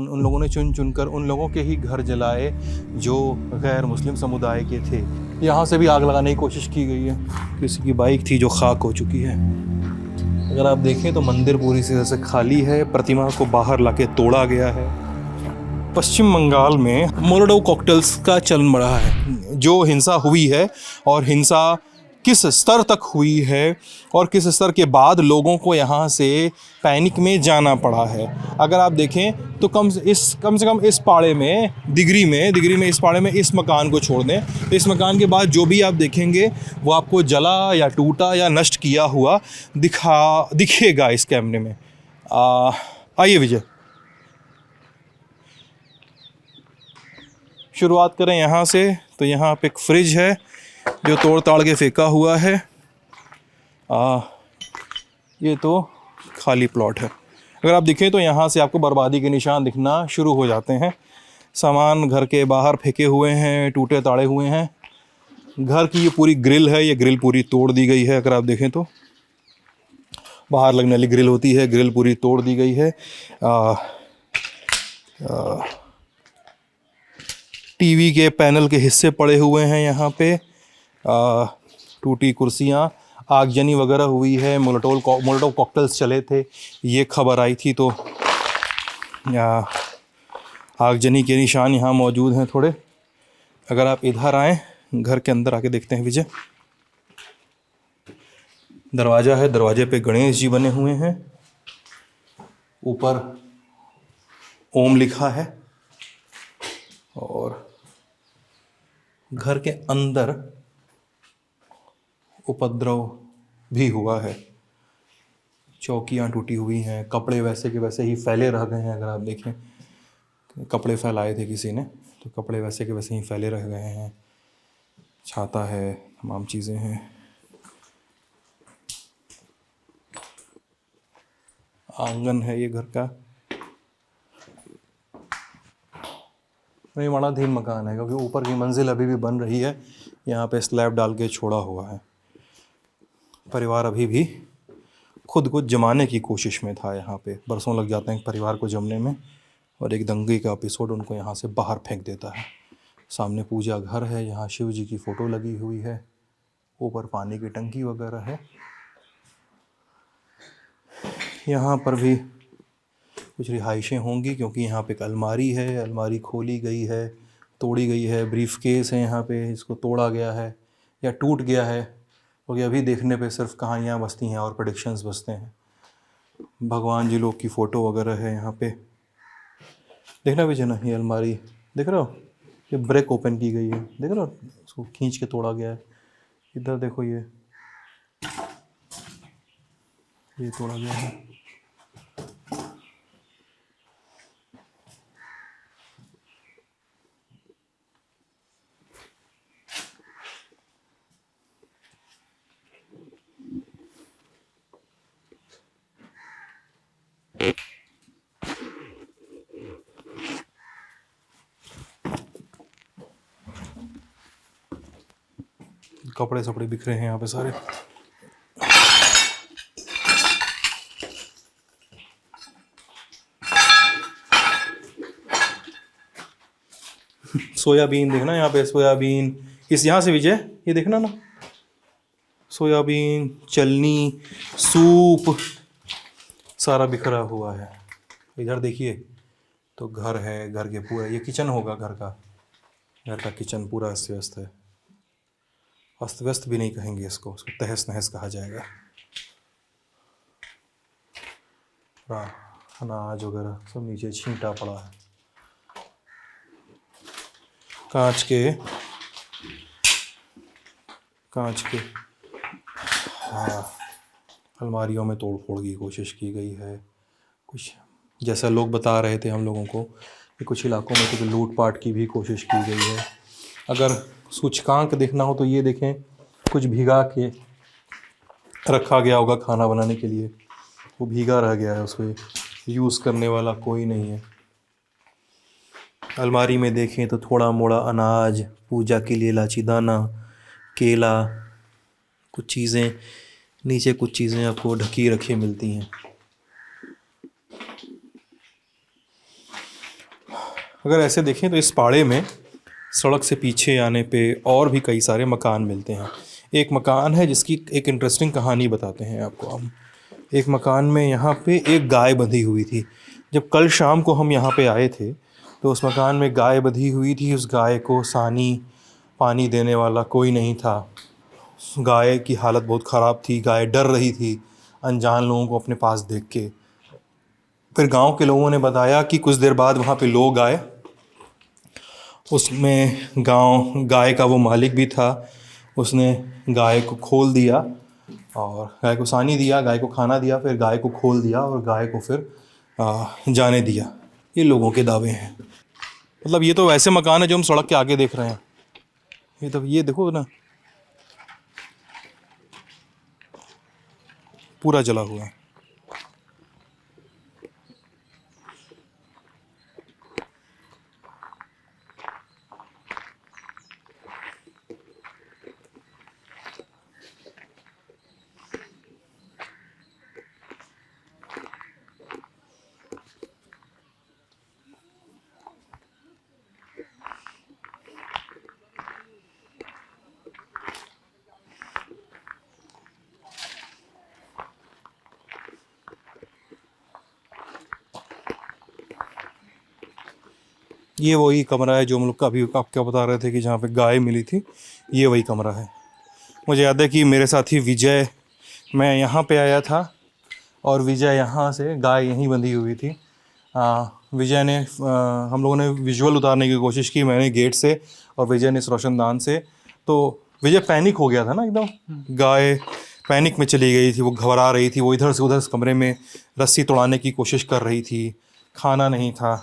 उन लोगों ने चुन चुन कर उन लोगों के ही घर जलाए जो गैर मुस्लिम समुदाय के थे। यहाँ से भी आग लगाने की कोशिश की गई है। किसी की बाइक थी जो खाक हो चुकी है। अगर आप देखें तो मंदिर पूरी तरह से खाली है, प्रतिमा को बाहर लाके तोड़ा गया है। पश्चिम बंगाल में मोलोटोव कॉकटेल्स का चलन बढ़ा है। जो हिंसा हुई है और हिंसा किस स्तर तक हुई है और किस स्तर के बाद लोगों को यहाँ से पैनिक में जाना पड़ा है। अगर आप देखें तो कम से कम इस पाड़े में दिगरी में इस पाड़े में इस मकान को छोड़ दें, इस मकान के बाद जो भी आप देखेंगे वो आपको जला या टूटा या नष्ट किया हुआ दिखेगा इस कैमरे में। आइए विजय, शुरुआत करें यहाँ से। तो यहाँ पे एक फ्रिज है जो तोड़ ताड़ के फेंका हुआ है। ये तो खाली प्लॉट है। अगर आप देखें तो यहाँ से आपको बर्बादी के निशान दिखना शुरू हो जाते हैं। सामान घर के बाहर फेंके हुए हैं, टूटे ताड़े हुए हैं। घर की ये पूरी ग्रिल है, ये ग्रिल पूरी तोड़ दी गई है। अगर आप देखें तो बाहर लगने वाली ग्रिल होती है, ग्रिल पूरी तोड़ दी गई है। टीवी के पैनल के हिस्से पड़े हुए हैं यहाँ पे। टूटी कुर्सियाँ, आगजनी वगैरह हुई है। मोलोटोव कॉकटेल्स चले थे, ये खबर आई थी। तो आगजनी के निशान यहाँ मौजूद हैं थोड़े। अगर आप इधर आएँ, घर के अंदर आके देखते हैं विजय। दरवाज़ा है, दरवाजे पे गणेश जी बने हुए हैं। ऊपर ओम लिखा है। और घर के अंदर उपद्रव भी हुआ है। चौकियाँ टूटी हुई हैं, कपड़े वैसे के वैसे ही फैले रह गए हैं। अगर आप देखें, कपड़े फैलाए थे किसी ने, तो कपड़े वैसे के वैसे ही फैले रह गए हैं। छाता है, तमाम चीज़ें हैं। आंगन है ये घर का। निर्माणाधीन मकान है क्योंकि ऊपर की मंजिल अभी भी बन रही है। यहाँ पे स्लैब डाल के छोड़ा हुआ है। परिवार अभी भी खुद को जमाने की कोशिश में था। यहाँ पे बरसों लग जाते हैं परिवार को जमने में, और एक दंगे का एपिसोड उनको यहाँ से बाहर फेंक देता है। सामने पूजा घर है, यहाँ शिव जी की फ़ोटो लगी हुई है। ऊपर पानी की टंकी वगैरह है। यहाँ पर भी कुछ रिहाइशें होंगी क्योंकि यहाँ पे एक अलमारी है, अलमारी खोली गई है, तोड़ी गई है। ब्रीफकेस है यहाँ पे, इसको तोड़ा गया है या टूट गया है, क्योंकि अभी देखने पे सिर्फ कहानियाँ बसती हैं और प्रेडिक्शंस बसते हैं। भगवान जी लोग की फ़ोटो वगैरह है यहाँ पे। देखना भी ना, ये अलमारी देख रहे हो, ये ब्रेक ओपन की गई है, देख रहे हो, इसको खींच के तोड़ा गया है। इधर देखो, ये तोड़ा गया है। कपड़े सपड़े बिखरे हैं यहाँ पे सारे। सोयाबीन देखना यहाँ पे, सोयाबीन इस यहाँ से विजय, ये देखना ना, सोयाबीन, चलनी, सूप सारा बिखरा हुआ है। इधर देखिए तो घर है, घर के पूरा ये किचन होगा घर का किचन पूरा अस्त व्यस्त है। अस्त व्यस्त भी नहीं कहेंगे इसको तहस नहस कहा जाएगा। अनाज वगैरह सब नीचे छींटा पड़ा है। कांच के अलमारियों में तोड़ फोड़ की कोशिश की गई है। कुछ जैसा लोग बता रहे थे हम लोगों को कि कुछ इलाकों में तो लूटपाट की भी कोशिश की गई है। अगर सूचकांक देखना हो तो ये देखें, कुछ भिगा के रखा गया होगा खाना बनाने के लिए, वो भीगा रह गया है, उसको यूज़ करने वाला कोई नहीं है। अलमारी में देखें तो थोड़ा मोड़ा अनाज, पूजा के लिए इलायची दाना, केला, कुछ चीज़ें नीचे, कुछ चीज़ें आपको ढकी रखी मिलती हैं। अगर ऐसे देखें तो इस पाड़े में सड़क से पीछे आने पे और भी कई सारे मकान मिलते हैं। एक मकान है जिसकी एक इंटरेस्टिंग कहानी बताते हैं आपको हम। एक मकान में यहाँ पे एक गाय बंधी हुई थी। जब कल शाम को हम यहाँ पे आए थे तो उस मकान में गाय बंधी हुई थी। उस गाय को सानी पानी देने वाला कोई नहीं था। उस गाय की हालत बहुत ख़राब थी। गाय डर रही थी अनजान लोगों को अपने पास देख के। फिर गांव के लोगों ने बताया कि कुछ देर बाद वहाँ पे लोग आए। उसमें गाय का वो मालिक भी था। उसने गाय को खोल दिया और गाय को सानी दिया, गाय को खाना दिया, फिर गाय को खोल दिया और गाय को फिर जाने दिया। ये लोगों के दावे हैं। मतलब ये तो वैसे मकान है जो हम सड़क के आगे देख रहे हैं। ये देखो ना, पूरा जला हुआ है। ये वही कमरा है जो हम लोग अभी आप क्या बता रहे थे कि जहाँ पे गाय मिली थी। ये वही कमरा है। मुझे याद है कि मेरे साथी विजय, मैं यहाँ पे आया था और विजय यहाँ से, गाय यहीं बंधी हुई थी। विजय ने हम लोगों ने विजुअल उतारने की कोशिश की, मैंने गेट से और विजय ने इस रोशनदान से। तो विजय पैनिक हो गया था ना एकदम। गाय पैनिक में चली गई थी, वो घबरा रही थी। वो इधर से उधर कमरे में रस्सी तोड़ाने की कोशिश कर रही थी। खाना नहीं था।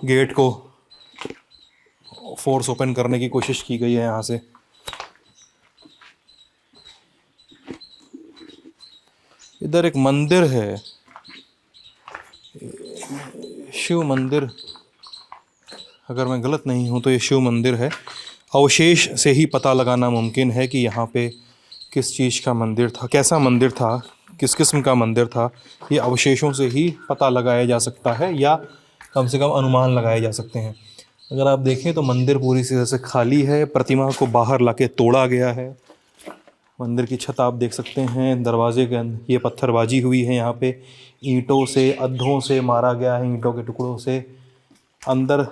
गेट को फोर्स ओपन करने की कोशिश की गई है यहाँ से। इधर एक मंदिर है, शिव मंदिर। अगर मैं गलत नहीं हूँ तो ये शिव मंदिर है। अवशेष से ही पता लगाना मुमकिन है कि यहाँ पे किस चीज़ का मंदिर था, कैसा मंदिर था, किस किस्म का मंदिर था। ये अवशेषों से ही पता लगाया जा सकता है या कम से कम अनुमान लगाए जा सकते हैं। अगर आप देखें तो मंदिर पूरी तरह से खाली है। प्रतिमा को बाहर लाके तोड़ा गया है। मंदिर की छत आप देख सकते हैं। दरवाजे के अंदर ये पत्थरबाजी हुई है। यहाँ पे ईंटों से, अद्धों से मारा गया है, ईंटों के टुकड़ों से। अंदर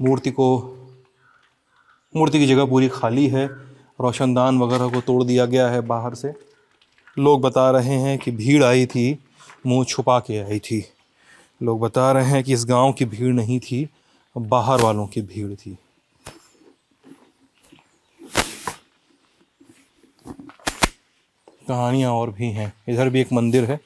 मूर्ति की जगह पूरी खाली है। रोशनदान वगैरह को तोड़ दिया गया है बाहर से। लोग बता रहे हैं कि भीड़ आई थी, मुंह छुपा के आई थी। लोग बता रहे हैं कि इस गांव की भीड़ नहीं थी, बाहर वालों की भीड़ थी। कहानियां और भी हैं। इधर भी एक मंदिर है।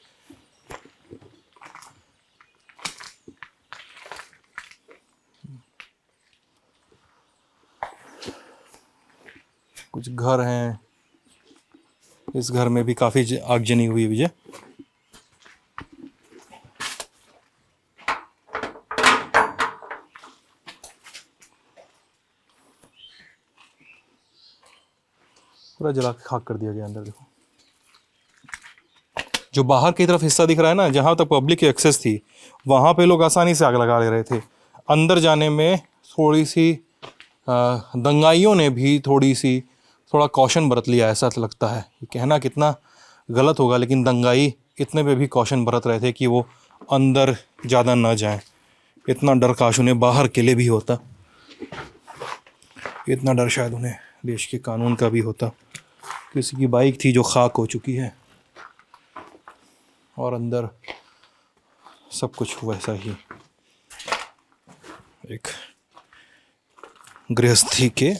कुछ घर हैं। इस घर में भी काफ़ी आगजनी हुई है विजय। पूरा जला के खाक कर दिया गया अंदर। देखो जो बाहर की तरफ हिस्सा दिख रहा है ना, जहाँ तक पब्लिक की एक्सेस थी, वहाँ पे लोग आसानी से आग लगा ले रहे थे। अंदर जाने में थोड़ी सी दंगाइयों ने भी थोड़ा कॉशन बरत लिया, ऐसा लगता है। ये कहना कितना गलत होगा, लेकिन दंगाई इतने पे भी कॉशन बरत रहे थे कि वो अंदर ज़्यादा ना जाएं। इतना डर काश उन्हें बाहर के लिए भी होता। इतना डर शायद उन्हें देश के कानून का भी होता। किसी की बाइक थी जो खाक हो चुकी है और अंदर सब कुछ वैसा ही, एक गृहस्थी के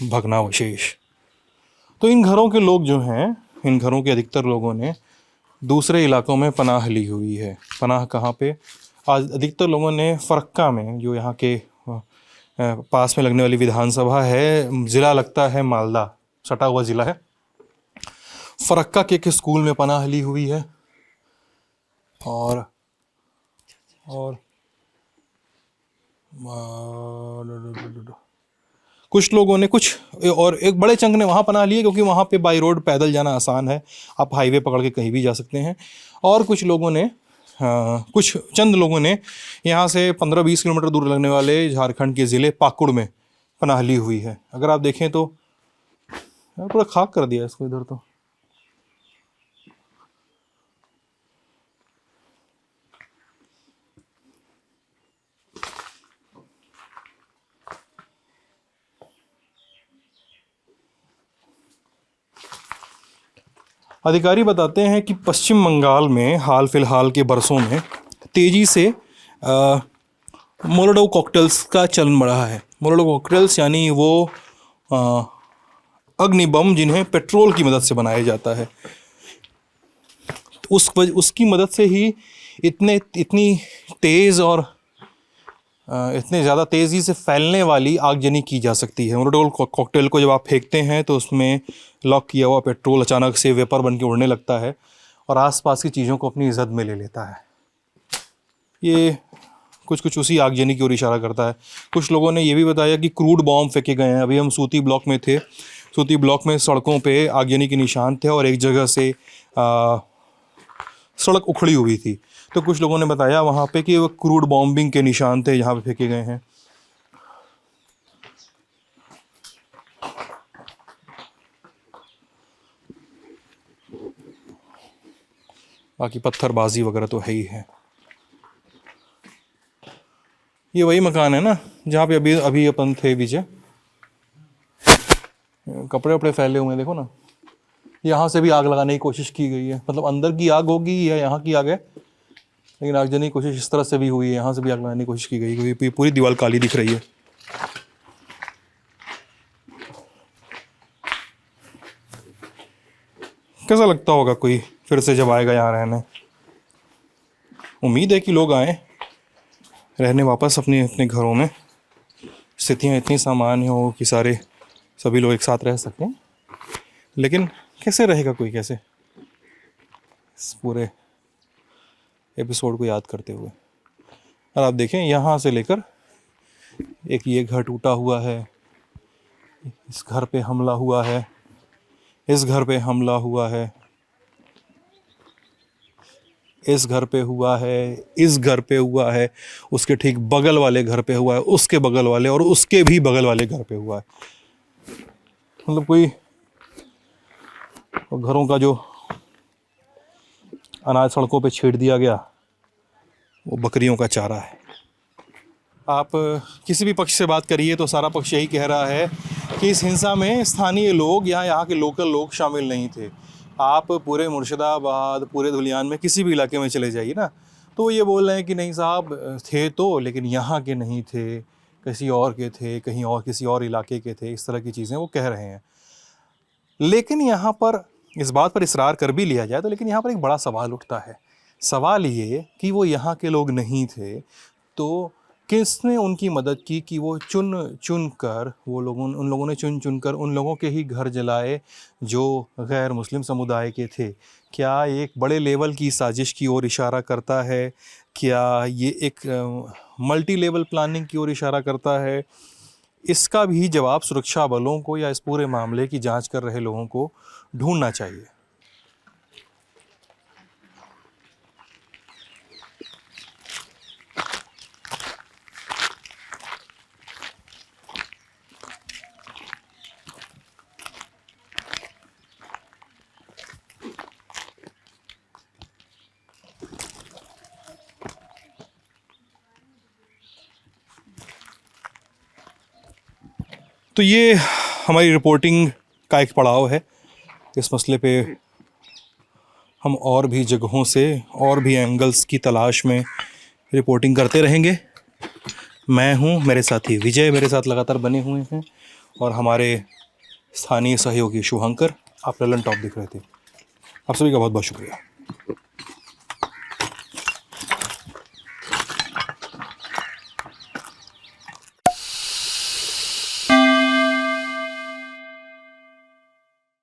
भग्नावशेष। तो इन घरों के लोग जो हैं, इन घरों के अधिकतर लोगों ने दूसरे इलाकों में पनाह ली हुई है। पनाह कहाँ पे? आज अधिकतर लोगों ने फरक्का में, जो यहाँ के पास में लगने वाली विधानसभा है, ज़िला लगता है मालदा, सटा हुआ ज़िला है। फरक्का के स्कूल में पनाह ली हुई है। और कुछ लोगों ने और एक बड़े चंग ने वहाँ पनाह लिए, क्योंकि वहाँ पे बाई रोड पैदल जाना आसान है, आप हाईवे पकड़ के कहीं भी जा सकते हैं। और कुछ लोगों ने कुछ चंद लोगों ने यहाँ से 15-20 किलोमीटर दूर लगने वाले झारखंड के ज़िले पाकुड़ में पनाह ली हुई है। अगर आप देखें तो पूरा खाक कर दिया इसको इधर तो। अधिकारी बताते हैं कि पश्चिम बंगाल में हाल फिलहाल के बरसों में तेज़ी से मोलोटोव कॉकटेल्स का चलन बढ़ा है। मोलोटोव कॉकटेल्स यानी वो अग्नि बम जिन्हें पेट्रोल की मदद से बनाया जाता है। उसकी मदद से ही इतनी तेज़ और इतने ज़्यादा तेज़ी से फैलने वाली आगजनी की जा सकती है। मोलोटोव कॉकटेल को जब आप फेंकते हैं तो उसमें लॉक किया हुआ पेट्रोल अचानक से वेपर बन के उड़ने लगता है और आसपास की चीज़ों को अपनी जद में ले लेता है। ये कुछ उसी आगजनी की ओर इशारा करता है। कुछ लोगों ने ये भी बताया कि क्रूड बॉम्ब फेंके गए हैं। अभी हम सूती ब्लॉक में थे, सूती ब्लॉक में सड़कों पे आगजनी के निशान थे और एक जगह से सड़क उखड़ी हुई थी, तो कुछ लोगों ने बताया वहाँ पे कि वो क्रूड बॉम्बिंग के निशान थे जहाँ पे फेंके गए हैं। बाकी पत्थरबाजी वगैरह तो है ही है। ये वही मकान है ना जहाँ पे अभी अपन थे विजय। कपड़े वपड़े फैले हुए हैं, देखो ना। यहाँ से भी आग लगाने की कोशिश की गई है, मतलब अंदर की आग होगी या यहाँ की आग है, लेकिन आगजनी की कोशिश इस तरह से भी हुई है। यहाँ से भी आग लगाने की कोशिश की गई, क्योंकि पूरी दीवार काली दिख रही है। कैसा लगता होगा कोई फिर से जब आएगा यहाँ रहने। उम्मीद है कि लोग आए रहने वापस अपने अपने घरों में। स्थितियाँ इतनी सामान्य हो कि सभी लोग एक साथ रह सकें, लेकिन कैसे रहेगा कोई, कैसे इस पूरे एपिसोड को याद करते हुए। और आप देखें यहाँ से लेकर एक ये घर टूटा हुआ है, इस घर पे हमला हुआ है, इस घर पे हमला हुआ है, इस घर पे हुआ है, इस घर पे हुआ है, उसके ठीक बगल वाले घर पे हुआ है, उसके बगल वाले और उसके भी बगल वाले घर पे हुआ है। मतलब कोई घरों का जो अनाज सड़कों पे छेड़ दिया गया वो बकरियों का चारा है। आप किसी भी पक्ष से बात करिए तो सारा पक्ष यही कह रहा है कि इस हिंसा में स्थानीय लोग या यहाँ के लोकल लोग शामिल नहीं थे। आप पूरे मुर्शिदाबाद, पूरे धुलियान में किसी भी इलाके में चले जाइए ना, तो वो ये बोल रहे हैं कि नहीं साहब थे तो, लेकिन यहाँ के नहीं थे, किसी और के थे, कहीं और किसी और इलाके के थे। इस तरह की चीज़ें वो कह रहे हैं। लेकिन यहाँ पर इस बात पर इसरार कर भी लिया जाए तो लेकिन यहाँ पर एक बड़ा सवाल उठता है। सवाल ये कि वो यहाँ के लोग नहीं थे तो किसने उनकी मदद की कि वो चुन कर उन लोगों ने चुन कर उन लोगों के ही घर जलाए जो गैर मुस्लिम समुदाय के थे। क्या एक बड़े लेवल की साजिश की ओर इशारा करता है? क्या ये एक मल्टी लेवल प्लानिंग की ओर इशारा करता है? इसका भी जवाब सुरक्षा बलों को या इस पूरे मामले की जांच कर रहे लोगों को ढूंढना चाहिए। तो ये हमारी रिपोर्टिंग का एक पड़ाव है। इस मसले पे हम और भी जगहों से और भी एंगल्स की तलाश में रिपोर्टिंग करते रहेंगे। मैं हूँ, मेरे साथी विजय मेरे साथ लगातार बने हुए हैं और हमारे स्थानीय सहयोगी शुभंकर। आप ललन टॉप दिख रहे थे। आप सभी का बहुत बहुत शुक्रिया।